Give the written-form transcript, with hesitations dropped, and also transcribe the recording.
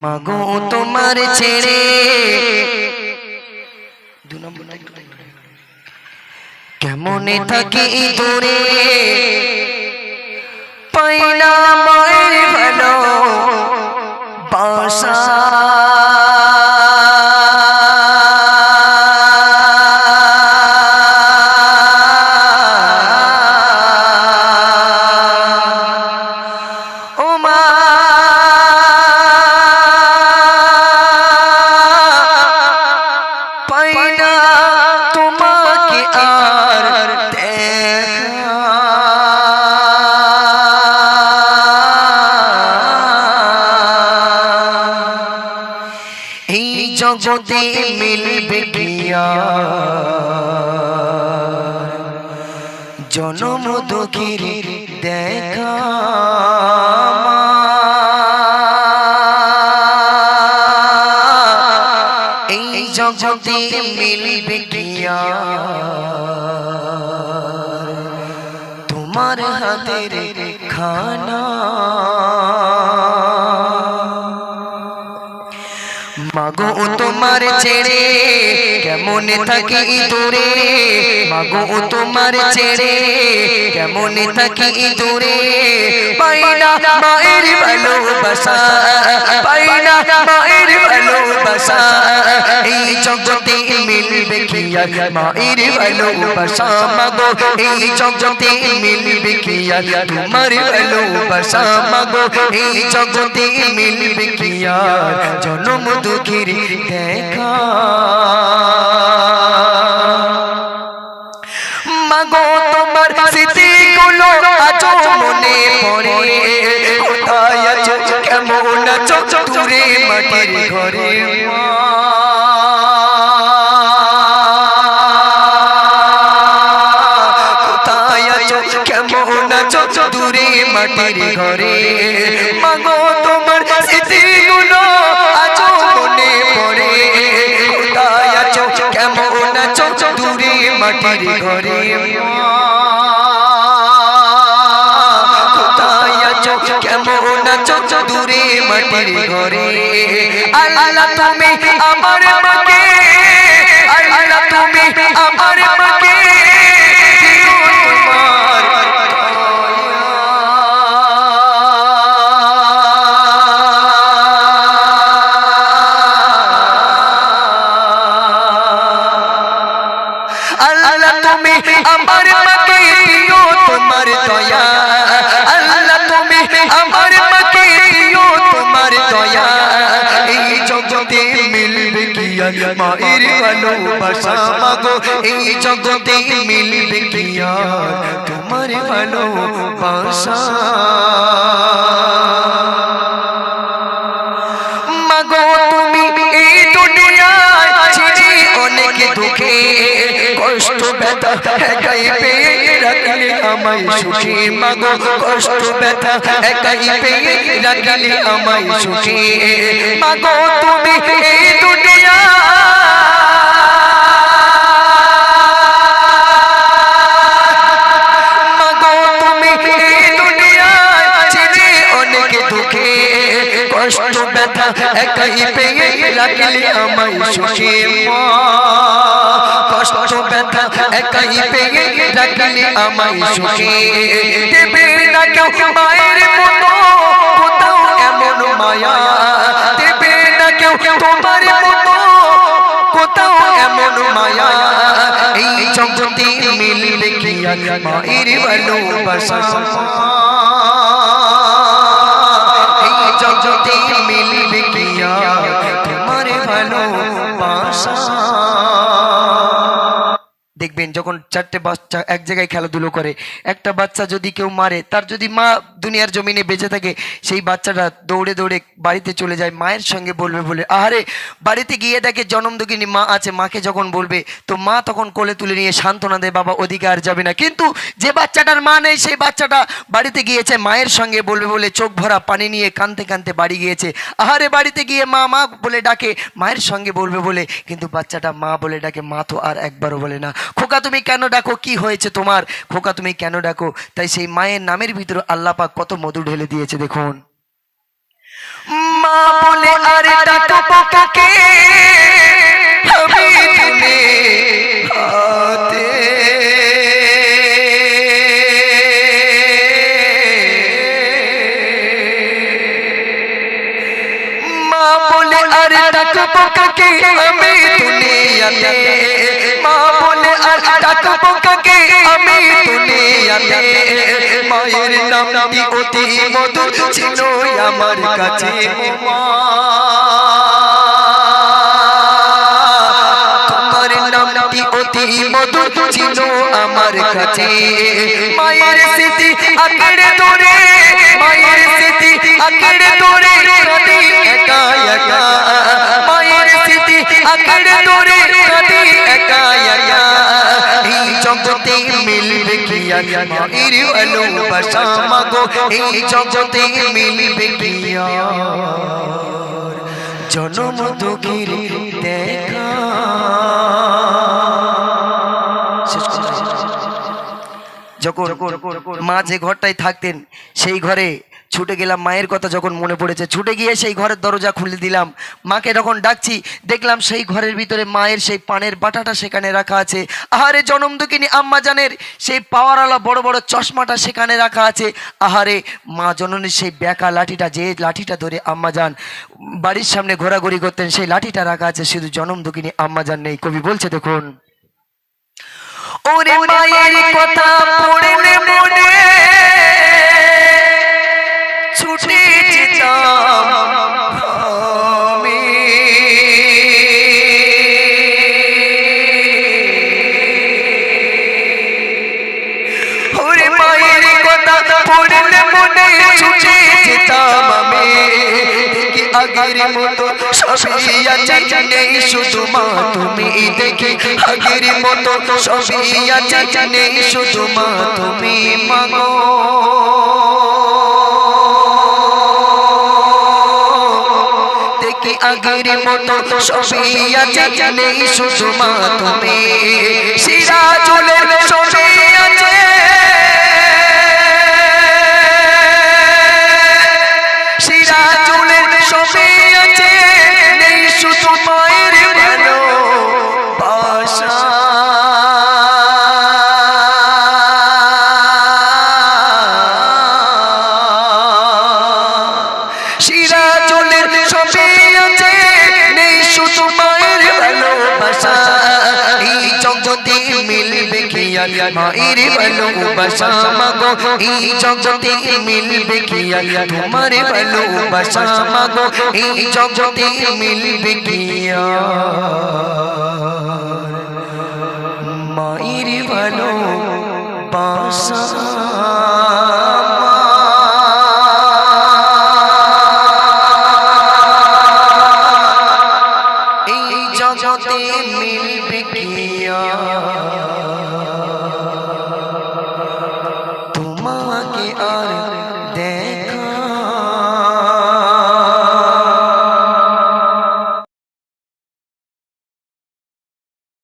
মাগো তোমার ছেড়ে কেমনে থাকি দূরে পাইনা মায়ের ভালো বাসা জগতে মিলবে কিয়া জনম দুঃখের দেখা এই জগতে মিলবে কিয়া তোমার হাতের খানা মাগো তোমার ছেড়ে কেমনে থাকি দূরে মাগো তোমার ছেড়ে কেমনে থাকি দূরে পাইনা মায়ের ভালোবাসা পাইনা মায়ের ভালোবাসা এই জগতে মিলবে কি আর মায়ের ভালোবাসা মাগো এই জগতে মিলবে কি আর তোমার ভালোবাসা মাগো এই জগতে মিলবে কি আর জনম দুঃখের দেখা মাগো তোমার স্মৃতিগুলো আজও মনে পড়ে কোথায় আছো কেমন আছো দূরে মাটির ঘরে কোথায় আছো কেমন আছো দূরে মাটির ঘরে মাগো তোমার স্মৃতিগুলো আজও মনে পড়ে কোথায় আছো কেমন আছো দূরে মাটির ঘরে কোথায় আছো কেমন আছো দূরে মাটির ঘরে আল্লাহ তুমি আমার মাকে আল্লাহ তুমি আমার মাকে আল্লাহ তুমি আমার মাকে দিও তোমার দয়া আল্লাহ তুমি আমার মাকে দিও তোমার দয়া এই জগতে মিলবে কি আর মায়ের ভালোবাসা মাগো এই জগতে মিলবে কি আর তোমার ভালোবাসা মাগো তুমি এই দুনিয়ায় ছিলে অনেক দুঃখে কষ্ট ব্যথা একাই পেয়ে রাখলে আমায় সুখে মাগো কষ্ট ব্যথা একাই পেয়ে রাখলে আমায় সুখে মাগো তুমি এই দুনিয়া মাগো তুমি এই দুনিয়ায় ছিলে অনেক দুঃখে কষ্ট ব্যথা একাই পেয়ে রাখলে আমায় সুখে কষ্ট ব্যথা একাই পেয়ে রাখলে আমায় সুখে দেবে না কেউ মায়ের মতো কোথাও এমন মায়া দেবে না কেউ তোমার মতো কোথাও এমন মায়া এই জগতে মিলবে কি আর মায়ের ভালোবাসা এই জগতে মিলবে কি আর তোমার ভালোবাসা দেখবেন যখন চারটে বাচ্চা এক জায়গায় খেলাধুলো করে একটা বাচ্চা যদি কেউ মারে তার যদি মা দুনিয়ার জমিনে বেঁচে থাকে সেই বাচ্চাটা দৌড়ে দৌড়ে বাড়িতে চলে যায় মায়ের সঙ্গে বলবে বলে আহারে বাড়িতে গিয়ে দেখে জনমদুগিনী মা আছে মাকে যখন বলবে তো মা তখন কোলে তুলে নিয়ে সান্ত্বনা দেয় বাবা ওদিকে আর যাবে না কিন্তু যে বাচ্চাটার মা নেই সেই বাচ্চাটা বাড়িতে গিয়েছে মায়ের সঙ্গে বলবে বলে চোখ ভরা পানি নিয়ে কাঁদতে কাঁদতে বাড়ি গিয়েছে আহারে বাড়িতে গিয়ে মা মা বলে ডাকে মায়ের সঙ্গে বলবে বলে কিন্তু বাচ্চাটা মা বলে ডাকে মা তো আর একবারও বলে না খোকা তুমি কেন ডাকো কি হয়েছে তোমার খোকা তুমি কেন ডাকো তাই সেই মায়ের নামের ভিতরে আল্লাহ পাক কত মধু ঢেলে দিয়েছে দেখুন মা বলে আর ডাকবো কাকে আমি দুনিয়াতে মা বলে আর ডাকবো কাকে আমি দুনিয়াতে মা বলে আর ডাকবো কাকে আমি দুনিয়াতে মায়ের নামটি অতি মধুর ছিল আমার কাছে তোমার নামটি অতি মধুর ছিল আমার কাছে মায়ের স্মৃতি আঁকড়ে ধরে মায়ের স্মৃতি আঁকড়ে ধরে কাঁদি একা একা মায়ের স্মৃতি আঁকড়ে ধরে কাঁদি একা একা এই জগতে মিলবে কি আর মায়ের ভালোবাসা মাগো এই জগতে মিলবে কি আর জনম দুঃখের দেখা যখন মা যে ঘরটায় থাকতেন সেই ঘরে ছুটে গেলাম মায়ের কথা যখন মনে পড়েছে ছুটে গিয়ে সেই ঘরের দরজা খুলে দিলাম মাকে যখন ডাকছি দেখলাম সেই ঘরের ভিতরে মায়ের সেই পানের বাটাটা সেখানে রাখা আছে আহারে জনম দুঃখিনী আম্মা জানের সেই পাওয়ারওয়ালা বড় বড় চশমাটা সেখানে রাখা আছে আহারে মা জননীর সেই ব্যাকা লাঠিটা যে লাঠিটা ধরে আম্মা জান বাড়ির সামনে ঘোরাঘুরি করতেন সেই লাঠিটা রাখা আছে শুধু জনম দুঃখিনী আম্মা জান নেই কবি বলছে দেখুন ওরে মায়ের কথা পড়লে মনে ছুটে যেতাম আমি ওরে মায়ের কথা পড়লে মনে ছুটে যেতাম আমি আগের মতো সবই আছে নেই শুধু মা তুমি দেখে আগের মতো সবই আছে নেই শুধু মা তুমি মাগো দেখি আগের মতো সবই আছে নেই শুধু মা তুমি সিরাজুলের সবই আছে সিরাজুলের সবই আছে নেই শুধু মায়ের ভালোবাসা সিরাজুলের সবই আছে নেই শুধু মায়ের ভালোবাসা এই জগতে মিলবে কি আর মায়ের ভালোবাসা মাগো এই জগতে মিলবে কি আর তোমার ভালোবাসা মাগো এই জগতে মিলবে কি আর মায়ের ভালোবাসা এই জগতে মিলবে কি তোমাকে আর